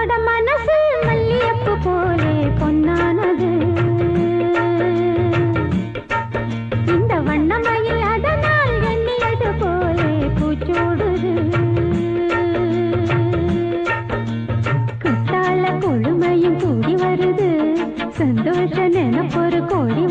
மனசு மல்லியப்பு போலே பொன்னானது இந்த வண்ணமயில் அதனால் எண்ணியது போலே பூச்சூடுது குத்தால கொழுமையும் கூடி வருது சந்தோஷ நினைப்பொரு கோடி